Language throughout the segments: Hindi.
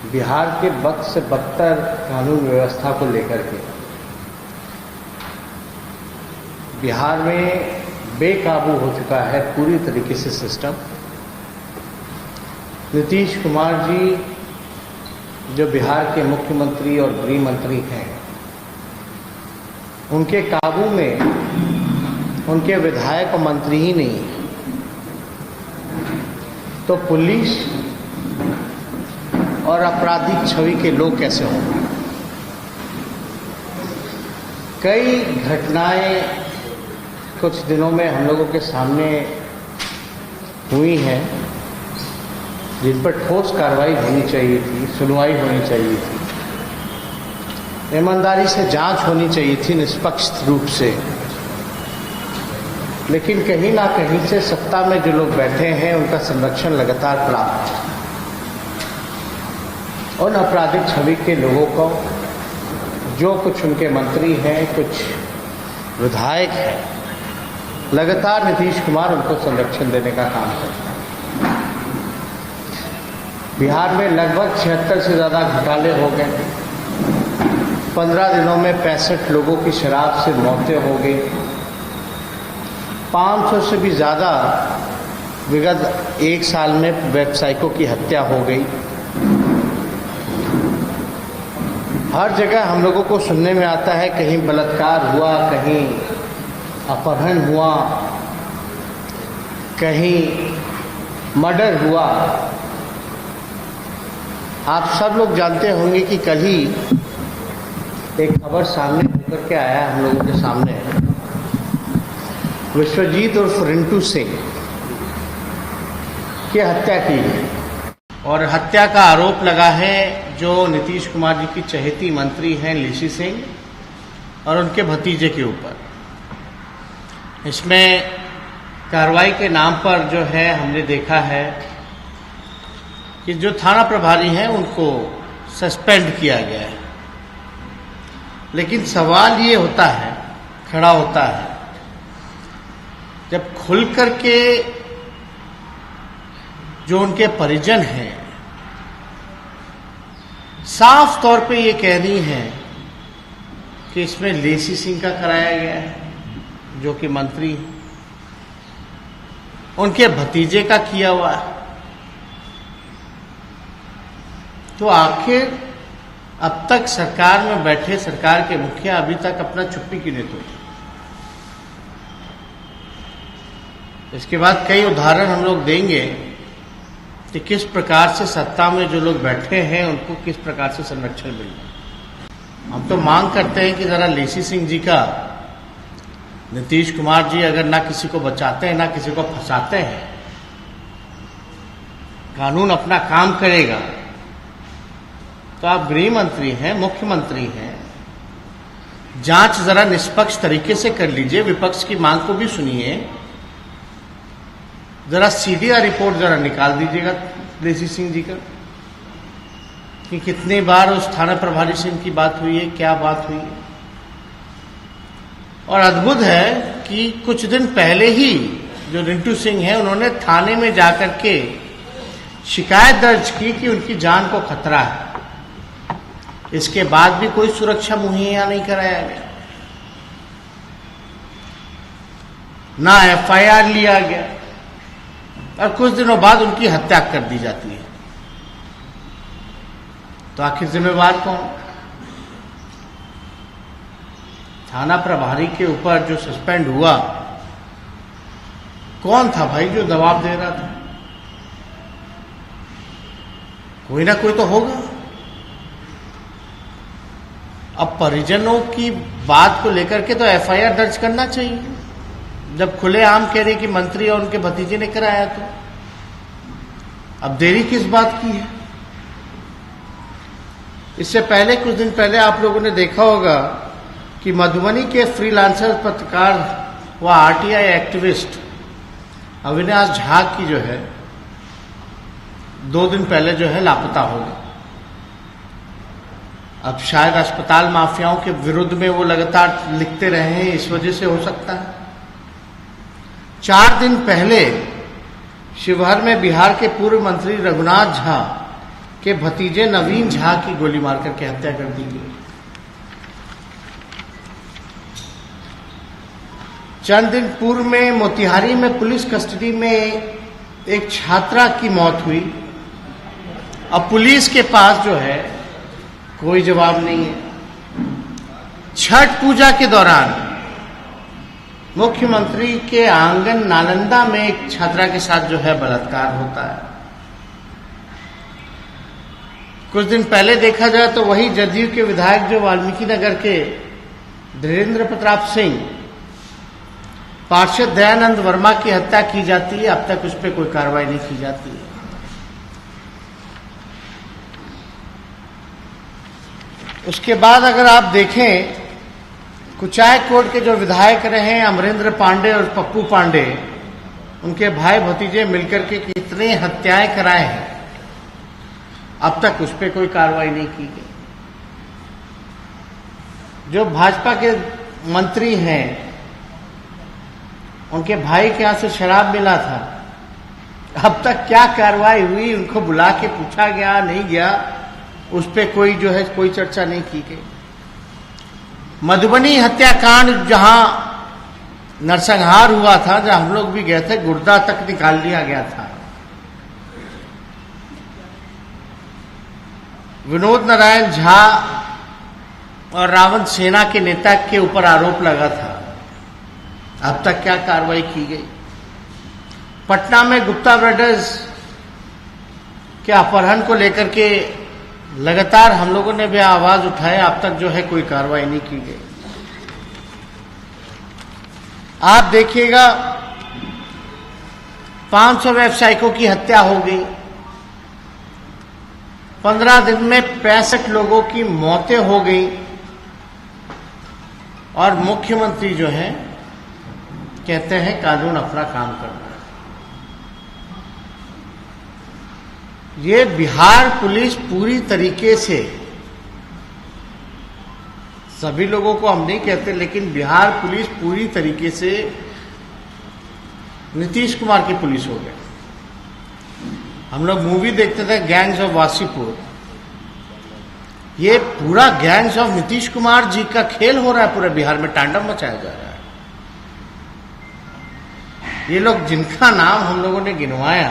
बिहार के बद से बदतर कानून व्यवस्था को लेकर के बिहार में बेकाबू हो चुका है पूरी तरीके से सिस्टम। नीतीश कुमार जी जो बिहार के मुख्यमंत्री और गृह मंत्री हैं, उनके काबू में उनके विधायक और मंत्री ही नहीं है, तो पुलिस और आपराधिक छवि के लोग कैसे होंगे। कई घटनाएं कुछ दिनों में हम लोगों के सामने हुई हैं जिन पर ठोस कार्रवाई होनी चाहिए थी, सुनवाई होनी चाहिए थी, ईमानदारी से जांच होनी चाहिए थी निष्पक्ष रूप से। लेकिन कहीं ना कहीं से सत्ता में जो लोग बैठे हैं उनका संरक्षण लगातार प्राप्त है। उन आपराधिक छवि के लोगों को जो कुछ उनके मंत्री हैं, कुछ विधायक हैं, लगातार नीतीश कुमार उनको संरक्षण देने का काम करते हैं। बिहार में लगभग 76 से ज़्यादा घोटाले हो गए। 15 दिनों में 65 लोगों की शराब से मौतें हो गई। 500 से भी ज़्यादा विगत 1 साल में व्यवसायिकों की हत्या हो गई। हर जगह हम लोगों को सुनने में आता है कहीं बलात्कार हुआ, कहीं अपहरण हुआ, कहीं मर्डर हुआ। आप सब लोग जानते होंगे कि कल ही एक खबर सामने निकल के आया हम लोगों के सामने, विश्वजीत उर्फ रिंटू सिंह की हत्या की गई और हत्या का आरोप लगा है जो नीतीश कुमार जी की चहेती मंत्री हैं लेसी सिंह और उनके भतीजे के ऊपर। इसमें कार्रवाई के नाम पर जो है हमने देखा है कि जो थाना प्रभारी हैं उनको सस्पेंड किया गया है। लेकिन सवाल ये होता है, खड़ा होता है, जब खुल करके जो उनके परिजन हैं साफ तौर पे ये कह रही हैं कि इसमें लेसी सिंह का कराया गया है जो कि मंत्री हैं, उनके भतीजे का किया हुआ है। तो आखिर अब तक सरकार में बैठे सरकार के मुखिया अभी तक अपना चुप्पी क्यों नहीं तोड़े। इसके बाद कई उदाहरण हम लोग देंगे कि किस प्रकार से सत्ता में जो लोग बैठे हैं उनको किस प्रकार से संरक्षण मिल रहा है। हम तो मांग करते हैं कि जरा लेसी सिंह जी का, नीतीश कुमार जी अगर ना किसी को बचाते हैं ना किसी को फंसाते हैं, कानून अपना काम करेगा। तो आप गृह मंत्री हैं, मुख्यमंत्री हैं, जांच जरा निष्पक्ष तरीके से कर लीजिए, विपक्ष की मांग को भी सुनिए, जरा सीडीआर रिपोर्ट जरा निकाल दीजिएगा लेसी सिंह जी का कि कितनी बार उस थाना प्रभारी सिंह की बात हुई है, क्या बात हुई है। और अद्भुत है कि कुछ दिन पहले ही जो रिंटू सिंह है उन्होंने थाने में जाकर के शिकायत दर्ज की कि उनकी जान को खतरा है। इसके बाद भी कोई सुरक्षा मुहैया नहीं कराया गया, ना एफआईआर लिया गया और कुछ दिनों बाद उनकी हत्या कर दी जाती है। तो आखिर जिम्मेवार कौन? थाना प्रभारी के ऊपर जो सस्पेंड हुआ, कौन था भाई जो दबाव दे रहा था? कोई ना कोई तो होगा। अब परिजनों की बात को लेकर के तो एफआईआर दर्ज करना चाहिए। जब खुलेआम कह रहे कि मंत्री और उनके भतीजे ने कराया, तो अब देरी किस बात की है? इससे पहले कुछ दिन पहले आप लोगों ने देखा होगा कि मधुबनी के फ्रीलांसर पत्रकार व आरटीआई एक्टिविस्ट अविनाश झा की जो है 2 दिन पहले जो है लापता हो गई। अब शायद अस्पताल माफियाओं के विरुद्ध में वो लगातार लिखते रहे हैं, इस वजह से हो सकता है। 4 दिन पहले शिवहर में बिहार के पूर्व मंत्री रघुनाथ झा के भतीजे नवीन झा की गोली मारकर के हत्या कर दी गई। चंद दिन पूर्व में मोतिहारी में पुलिस कस्टडी में एक छात्रा की मौत हुई। अब पुलिस के पास जो है कोई जवाब नहीं है। छठ पूजा के दौरान मुख्यमंत्री के आंगन नालंदा में एक छात्रा के साथ जो है बलात्कार होता है। कुछ दिन पहले देखा जाए तो वही जदयू के विधायक जो वाल्मीकि नगर के धीरेन्द्र प्रताप सिंह, पार्षद दयानंद वर्मा की हत्या की जाती है, अब तक उस पर कोई कार्रवाई नहीं की जाती है। उसके बाद अगर आप देखें, कुचायकोट के जो विधायक रहे हैं अमरेंद्र पांडे और पप्पू पांडे, उनके भाई भतीजे मिलकर के कितने हत्याएं कराए हैं, अब तक उस पर कोई कार्रवाई नहीं की गई। जो भाजपा के मंत्री हैं, उनके भाई के यहां से शराब मिला था, अब तक क्या कार्रवाई हुई? उनको बुला के पूछा गया, नहीं गया, उस पर कोई जो है कोई चर्चा नहीं की गई। मधुबनी हत्याकांड जहां नरसंहार हुआ था, जहां हम लोग भी गए थे, गुर्दा तक निकाल लिया गया था। विनोद नारायण झा और रावण सेना के नेता के ऊपर आरोप लगा था, अब तक क्या कार्रवाई की गई? पटना में गुप्ता ब्रदर्स के अपहरण को लेकर के लगातार हम लोगों ने भी आवाज उठाया, अब तक जो है कोई कार्रवाई नहीं की गई। आप देखिएगा 500 व्यवसायिकों की हत्या हो गई, 15 दिन में 65 लोगों की मौतें हो गई, और मुख्यमंत्री जो है कहते हैं कानून अपना काम कर रहा है। ये बिहार पुलिस पूरी तरीके से, सभी लोगों को हम नहीं कहते, लेकिन बिहार पुलिस पूरी तरीके से नीतीश कुमार की पुलिस हो गई। हम लोग मूवी देखते थे गैंग्स ऑफ वासीपुर, ये पूरा गैंग्स ऑफ नीतीश कुमार जी का खेल हो रहा है, पूरे बिहार में तांडव मचाया जा रहा है। ये लोग जिनका नाम हम लोगों ने गिनवाया,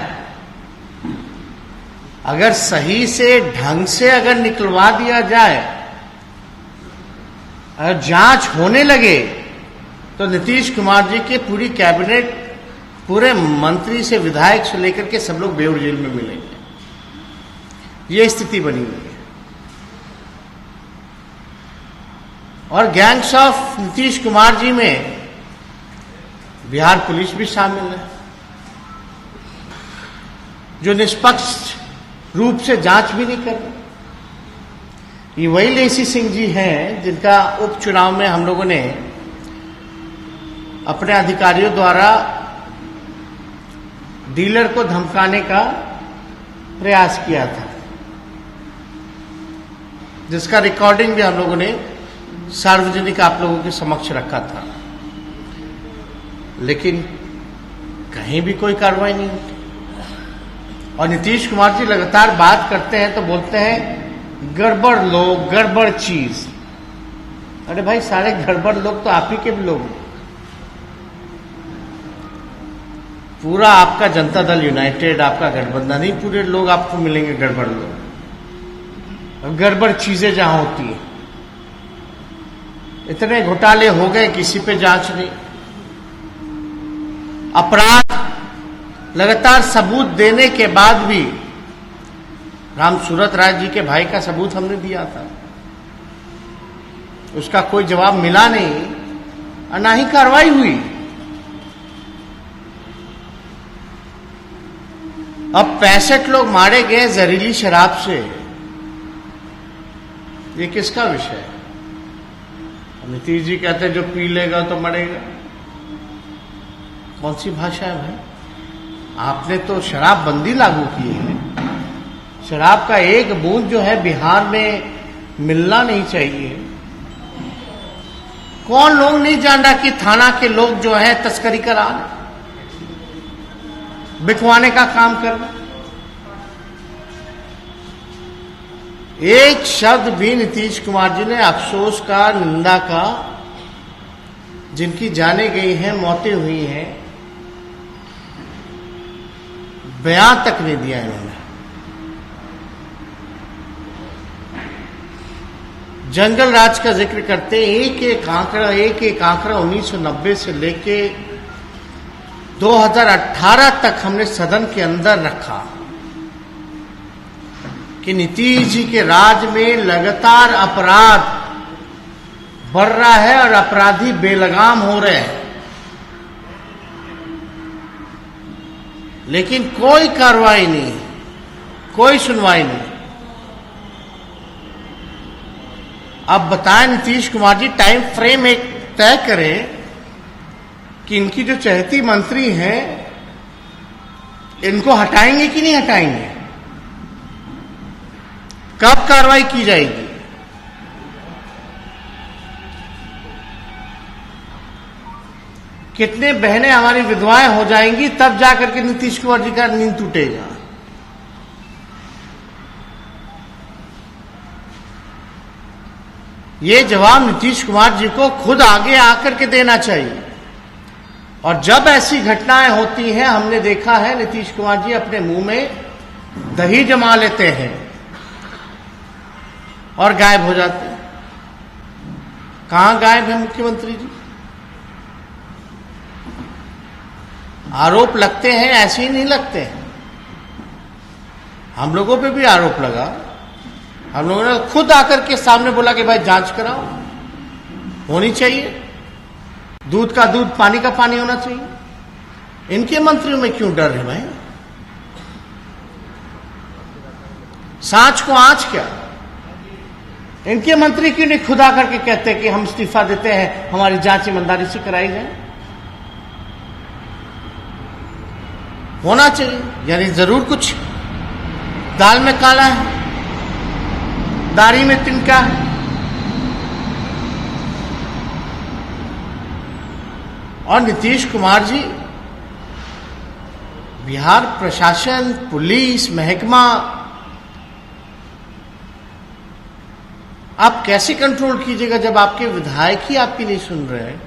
अगर सही से ढंग से अगर निकलवा दिया जाए, अगर जांच होने लगे, तो नीतीश कुमार जी के पूरी कैबिनेट, पूरे मंत्री से विधायक से लेकर के सब लोग बेऊर जेल में मिलेंगे। ये स्थिति बनी हुई है। और गैंग्स ऑफ नीतीश कुमार जी में बिहार पुलिस भी शामिल है, जो निष्पक्ष रूप से जांच भी नहीं कर रहे। ये वही लेसी सिंह जी हैं जिनका उपचुनाव में हम लोगों ने अपने अधिकारियों द्वारा डीलर को धमकाने का प्रयास किया था, जिसका रिकॉर्डिंग भी हम लोगों ने सार्वजनिक आप लोगों के समक्ष रखा था, लेकिन कहीं भी कोई कार्रवाई नहीं होती। और नीतीश कुमार जी लगातार बात करते हैं तो बोलते हैं गड़बड़ लोग, गड़बड़ चीज। अरे भाई, सारे गड़बड़ लोग तो आप ही के भी लोग। पूरा आपका जनता दल यूनाइटेड, आपका गठबंधन ही, पूरे लोग आपको मिलेंगे गड़बड़ लोग। गड़बड़ चीजें जहां होती है, इतने घोटाले हो गए, किसी पे जांच नहीं। अपराध लगातार सबूत देने के बाद भी, राम सूरत राय जी के भाई का सबूत हमने दिया था, उसका कोई जवाब मिला नहीं और ना ही कार्रवाई हुई। अब 65 लोग मारे गए जहरीली शराब से, ये किसका विषय है? नीतीश जी कहते हैं जो पी लेगा तो मरेगा। कौन सी भाषा है भाई? आपने तो शराब बंदी लागू की है। शराब का एक बूंद जो है बिहार में मिलना नहीं चाहिए। कौन लोग नहीं जान रहा कि थाना के लोग जो है तस्करी करा रहे, बिकवाने का काम कर रहे। एक शब्द भी नीतीश कुमार जी ने अफसोस का, निंदा का, जिनकी जाने गई हैं, मौतें हुई हैं, बयान तक नहीं दिया इन्होंने। जंगल राज का जिक्र करते एक एक आंकड़ा 1990 से लेके 2018 तक हमने सदन के अंदर रखा कि नीतीश जी के राज में लगातार अपराध बढ़ रहा है और अपराधी बेलगाम हो रहे हैं, लेकिन कोई कार्रवाई नहीं, कोई सुनवाई नहीं। अब बताएं नीतीश कुमार जी, टाइम फ्रेम एक तय करें कि इनकी जो चहेती मंत्री हैं इनको हटाएंगे कि नहीं हटाएंगे, कब कार्रवाई की जाएगी। कितने बहनें हमारी विधवाएं हो जाएंगी, तब जाकर के नीतीश कुमार जी का नींद टूटेगा। ये जवाब नीतीश कुमार जी को खुद आगे आकर के देना चाहिए। और जब ऐसी घटनाएं होती हैं, हमने देखा है नीतीश कुमार जी अपने मुंह में दही जमा लेते हैं और गायब हो जाते हैं। कहां गायब है मुख्यमंत्री जी? आरोप लगते हैं, ऐसे ही नहीं लगते हैं। हम लोगों पे भी आरोप लगा, हम लोगों ने खुद आकर के सामने बोला कि भाई जांच कराओ, होनी चाहिए, दूध का दूध पानी का पानी होना चाहिए। इनके मंत्रियों में क्यों डर है भाई? सांच को आंच क्या? इनके मंत्री क्यों नहीं खुद आकर के कहते कि हम इस्तीफा देते हैं, हमारी जांच ईमानदारी से कराई जाए? होना चाहिए, यानी जरूर कुछ दाल में काला है, दाढ़ी में तिनका है। और नीतीश कुमार जी, बिहार प्रशासन, पुलिस महकमा, आप कैसे कंट्रोल कीजिएगा जब आपके विधायक ही आपकी नहीं सुन रहे हैं,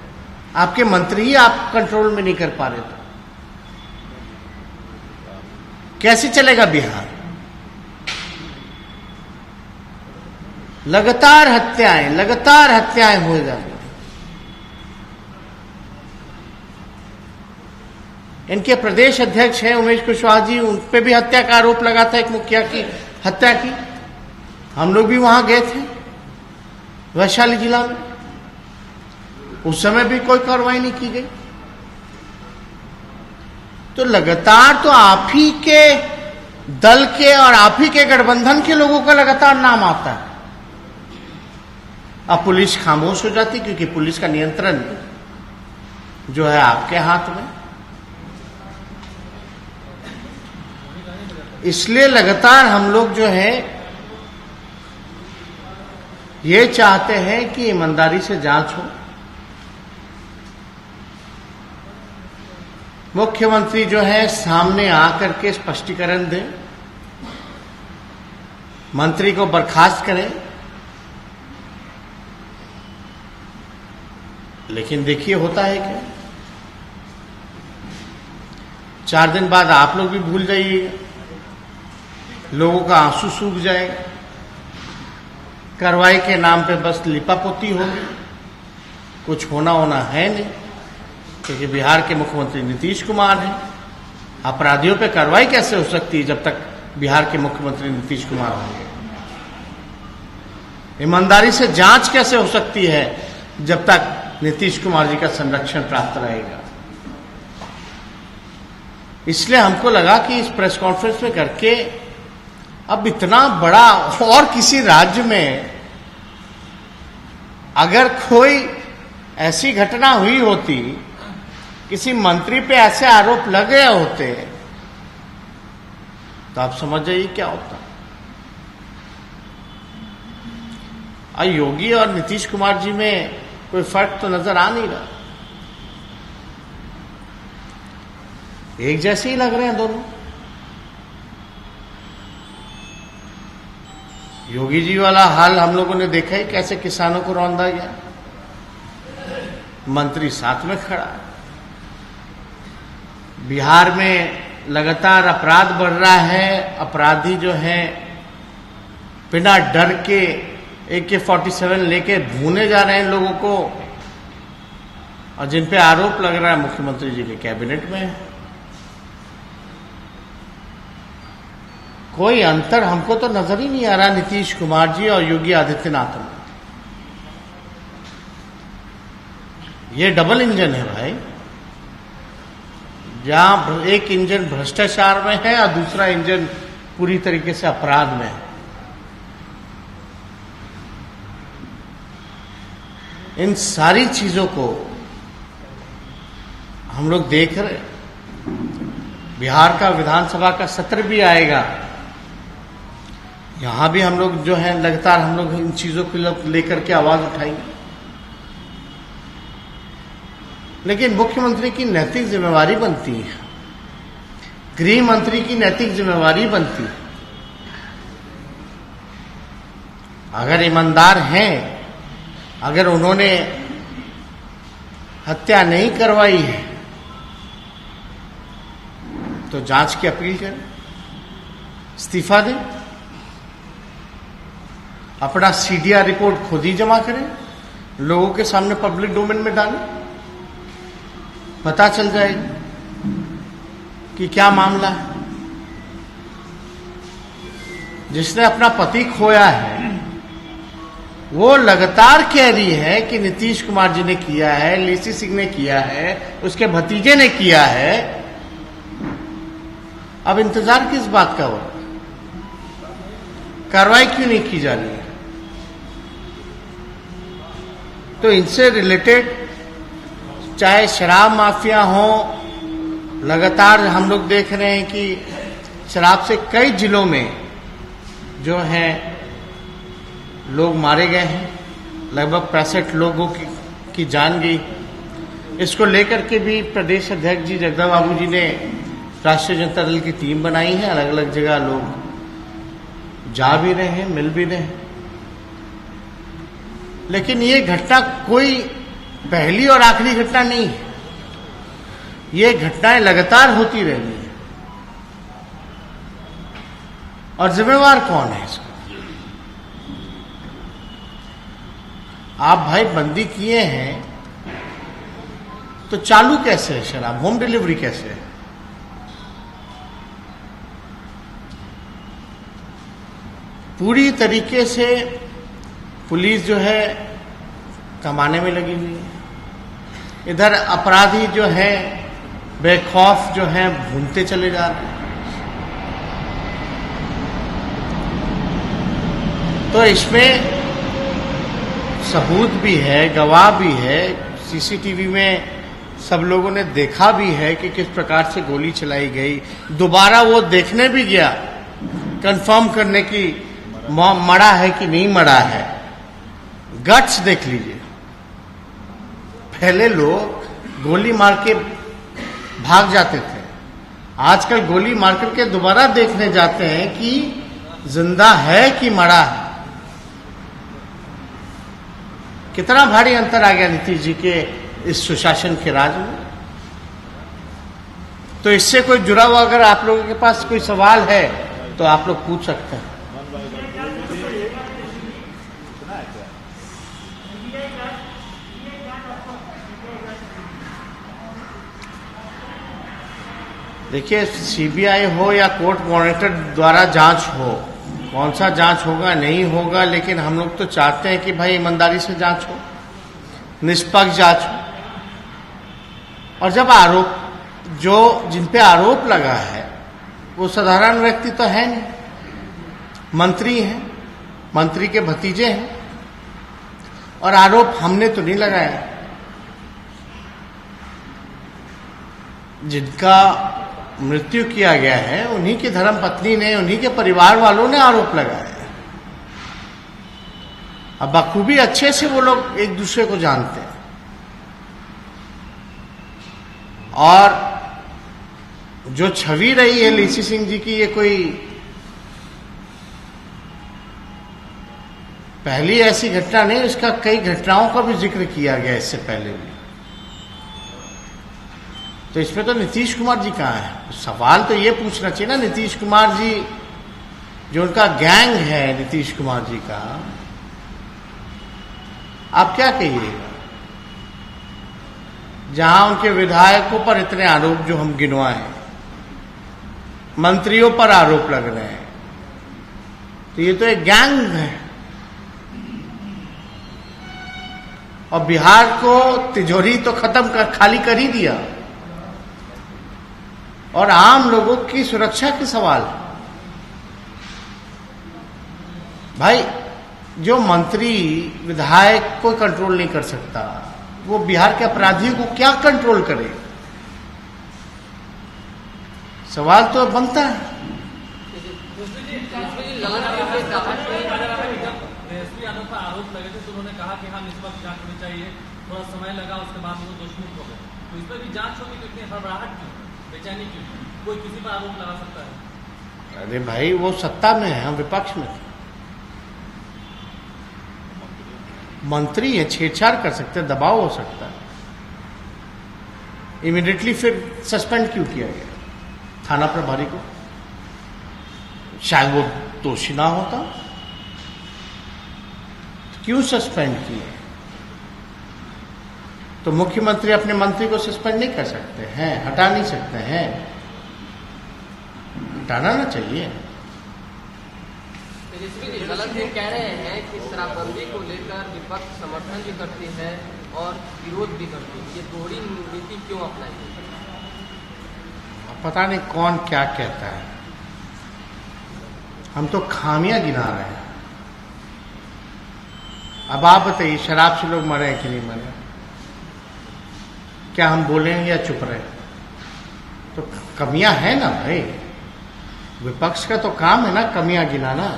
आपके मंत्री ही आप कंट्रोल में नहीं कर पा रहे? तो कैसे चलेगा बिहार? लगातार हत्याएं हो जा रही। इनके प्रदेश अध्यक्ष हैं उमेश कुशवाहा जी, उन पे भी हत्या का आरोप लगा था, एक मुखिया की हत्या की। हम लोग भी वहां गए थे वैशाली जिला में, उस समय भी कोई कार्रवाई नहीं की गई। तो लगातार तो आप ही के दल के और आप ही के गठबंधन के लोगों का लगातार नाम आता है। अब पुलिस खामोश हो जाती, क्योंकि पुलिस का नियंत्रण जो है आपके हाथ में। इसलिए लगातार हम लोग जो है ये चाहते हैं कि ईमानदारी से जांच हो। मुख्यमंत्री जो है सामने आकर के स्पष्टीकरण दें, मंत्री को बर्खास्त करें। लेकिन देखिए होता है क्या, 4 दिन बाद आप लोग भी भूल जाइएगा, लोगों का आंसू सूख जाएगा, कार्रवाई के नाम पे बस लिपापोती होगी, कुछ होना है नहीं। क्योंकि बिहार के मुख्यमंत्री नीतीश कुमार हैं। अपराधियों पे कार्रवाई कैसे हो सकती है जब तक बिहार के मुख्यमंत्री नीतीश कुमार होंगे? ईमानदारी से जांच कैसे हो सकती है जब तक नीतीश कुमार जी का संरक्षण प्राप्त रहेगा? इसलिए हमको लगा कि इस प्रेस कॉन्फ्रेंस में करके, अब इतना बड़ा, और किसी राज्य में अगर कोई ऐसी घटना हुई होती, किसी मंत्री पे ऐसे आरोप लगे होते, तो आप समझ जाइए क्या होता। और योगी और नीतीश कुमार जी में कोई फर्क तो नजर आ नहीं रहा, एक जैसे ही लग रहे हैं दोनों। योगी जी वाला हाल हम लोगों ने देखा ही, कैसे किसानों को रौंदा गया, मंत्री साथ में खड़ा। बिहार में लगातार अपराध बढ़ रहा है, अपराधी जो हैं बिना डर के AK-47 लेके भूने जा रहे हैं लोगों को, और जिन पे आरोप लग रहा है मुख्यमंत्री जी के कैबिनेट में है। कोई अंतर हमको तो नजर ही नहीं आ रहा नीतीश कुमार जी और योगी आदित्यनाथ में। ये डबल इंजन है भाई, जहां एक इंजन भ्रष्टाचार में है और दूसरा इंजन पूरी तरीके से अपराध में है। इन सारी चीजों को हम लोग देख रहे। बिहार का विधानसभा का सत्र भी आएगा, यहां भी हम लोग जो है लगातार हम लोग इन चीजों को लेकर के आवाज उठाएंगे। लेकिन मुख्यमंत्री की नैतिक जिम्मेवारी बनती है, गृह मंत्री की नैतिक जिम्मेवारी बनती है। अगर ईमानदार हैं, अगर उन्होंने हत्या नहीं करवाई है तो जांच की अपील करें, इस्तीफा दें, अपना CDR रिपोर्ट खुद ही जमा करें, लोगों के सामने पब्लिक डोमेन में डालें, पता चल जाएगा कि क्या मामला है। जिसने अपना पति खोया है वो लगातार कह रही है कि नीतीश कुमार जी ने किया है, लेसी सिंह ने किया है, उसके भतीजे ने किया है। अब इंतजार किस बात का हो? कार्रवाई क्यों नहीं की जा रही है? तो इनसे रिलेटेड चाहे शराब माफिया हो, लगातार हम लोग देख रहे हैं कि शराब से कई जिलों में जो है लोग मारे गए हैं, लगभग 65 लोगों की जान गई। इसको लेकर के भी प्रदेश अध्यक्ष जी जगदम्बा बाबू जी ने राष्ट्रीय जनता दल की टीम बनाई है। अलग अलग जगह लोग जा भी रहे हैं, मिल भी रहे हैं। लेकिन ये घटना कोई पहली और आखिरी घटना नहीं है, ये घटनाएं लगातार होती रहनी है। और जिम्मेवार कौन है इसको? आप भाई बंदी किए हैं तो चालू कैसे है शराब, होम डिलीवरी कैसे है? पूरी तरीके से पुलिस जो है कमाने में लगी हुई है, इधर अपराधी जो है बेखौफ जो है भूनते चले जा रहे हैं। तो इसमें सबूत भी है, गवाह भी है, CCTV में सब लोगों ने देखा भी है कि किस प्रकार से गोली चलाई गई। दोबारा वो देखने भी गया कंफर्म करने की मरा है कि नहीं मरा है। गट्स देख लीजिए, पहले लोग गोली मार के भाग जाते थे, आजकल गोली मार करके दोबारा देखने जाते हैं कि जिंदा है कि मरा है। कितना भारी अंतर आ गया नीतीश जी के इस सुशासन के राज में। तो इससे कोई जुड़ा हुआ अगर आप लोगों के पास कोई सवाल है तो आप लोग पूछ सकते हैं। देखिए, CBI हो या कोर्ट मॉनिटर द्वारा जांच हो, कौन सा जांच होगा नहीं होगा, लेकिन हम लोग तो चाहते हैं कि भाई ईमानदारी से जांच हो, निष्पक्ष जांच हो। और जब आरोप जो जिन पे आरोप लगा है वो साधारण व्यक्ति तो है नहीं, मंत्री हैं, मंत्री के भतीजे हैं, और आरोप हमने तो नहीं लगाया। जिनका मृत्यु किया गया है उन्हीं की धर्मपत्नी ने, उन्हीं के परिवार वालों ने आरोप लगाया है। अब बखूबी अच्छे से वो लोग एक दूसरे को जानते हैं। और जो छवि रही है लेसी सिंह जी की, ये कोई पहली ऐसी घटना नहीं, इसका कई घटनाओं का भी जिक्र किया गया इससे पहले भी। तो इसमें तो नीतीश कुमार जी कहाँ है? सवाल तो ये पूछना चाहिए ना, नीतीश कुमार जी जो उनका गैंग है नीतीश कुमार जी का, आप क्या कहिएगा? जहां उनके विधायकों पर इतने आरोप जो हम गिनवाए, मंत्रियों पर आरोप लग रहे हैं, तो ये तो एक गैंग है। और बिहार को तिजोरी तो खाली कर ही दिया, और आम लोगों की सुरक्षा के सवाल। भाई, जो मंत्री विधायक को कंट्रोल नहीं कर सकता, वो बिहार के अपराधियों को क्या कंट्रोल करे? सवाल तो बनता है। आरोप लगे थे तो उन्होंने कहा कि हाँ निष्पक्ष जांच होनी चाहिए, थोड़ा समय लगा, उसके बाद वो दोषमुक्त हो गए। तो इस पर भी जांच होगी तो इतनी हड़बड़ाहट क्यों, बेचैनी क्यों? कोई किसी पर आरोप लगा सकता है। अरे भाई, वो सत्ता में है, हम विपक्ष में थे। मंत्री है, छेड़छाड़ कर सकते हैं, दबाव हो सकता है। इमीडिएटली फिर सस्पेंड क्यों किया गया थाना प्रभारी को? शायद वो दोषी ना होता, क्यों सस्पेंड किए? तो मुख्यमंत्री अपने मंत्री को सस्पेंड नहीं कर सकते हैं, हटा नहीं सकते हैं? हटाना ना चाहिए। गलत ये कह रहे हैं कि शराबबंदी को लेकर विपक्ष समर्थन भी करती है और विरोध भी करती है, ये दोहरी नीति क्यों अपनाई? पता नहीं कौन क्या कहता है, हम तो खामियां गिना रहे हैं। अब आप बताइए, शराब से लोग मरे कि नहीं मरे? क्या हम बोलेंगे या चुप रहे? तो कमियां हैं ना भाई, विपक्ष का तो काम है ना कमियां गिनाना।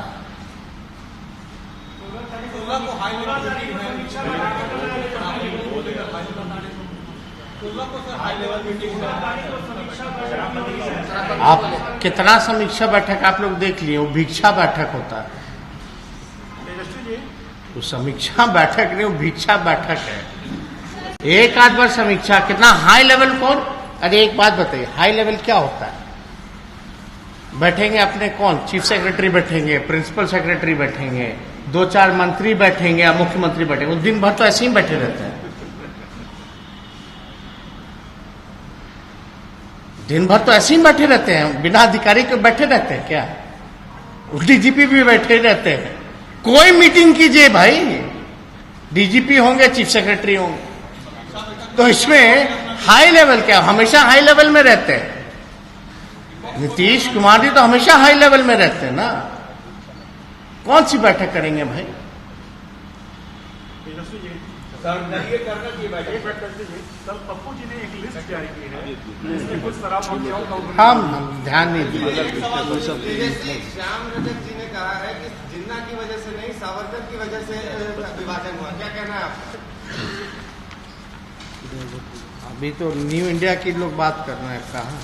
आप कितना समीक्षा बैठक आप लोग देख लिए, वो भिक्षा बैठक होता है। वो समीक्षा बैठक नहीं, वो भिक्षा बैठक है। एक आध बार समीक्षा, कितना हाई लेवल कौन? अरे एक बात बताइए, हाई लेवल क्या होता है? बैठेंगे अपने कौन? चीफ सेक्रेटरी बैठेंगे, प्रिंसिपल सेक्रेटरी बैठेंगे, 2-4 मंत्री बैठेंगे या मुख्यमंत्री बैठेंगे। दिन भर तो ऐसे ही बैठे रहते हैं, दिन भर तो ऐसे ही बैठे रहते हैं, बिना अधिकारी के बैठे रहते हैं क्या? डीजीपी भी बैठे रहते हैं। कोई मीटिंग कीजिए भाई, डीजीपी होंगे, चीफ सेक्रेटरी होंगे, तो इसमें हाई लेवल क्या? हमेशा हाई लेवल में रहते हैं। नीतीश कुमार जी तो हमेशा हाई लेवल में रहते हैं ना, कौन सी बैठक करेंगे भाई? सर, पप्पू जी ने एक लिस्ट जारी की है जिसमें कुछ शराबबंदियों का हम ध्यान नहीं दिए। श्याम रजक जी ने कहा है कि जिन्ना की वजह से नहीं, सावरकर की वजह से विभाजन हुआ, क्या कहना है आपका? अभी तो न्यू इंडिया की लोग बात कर रहे हैं, कहाँ?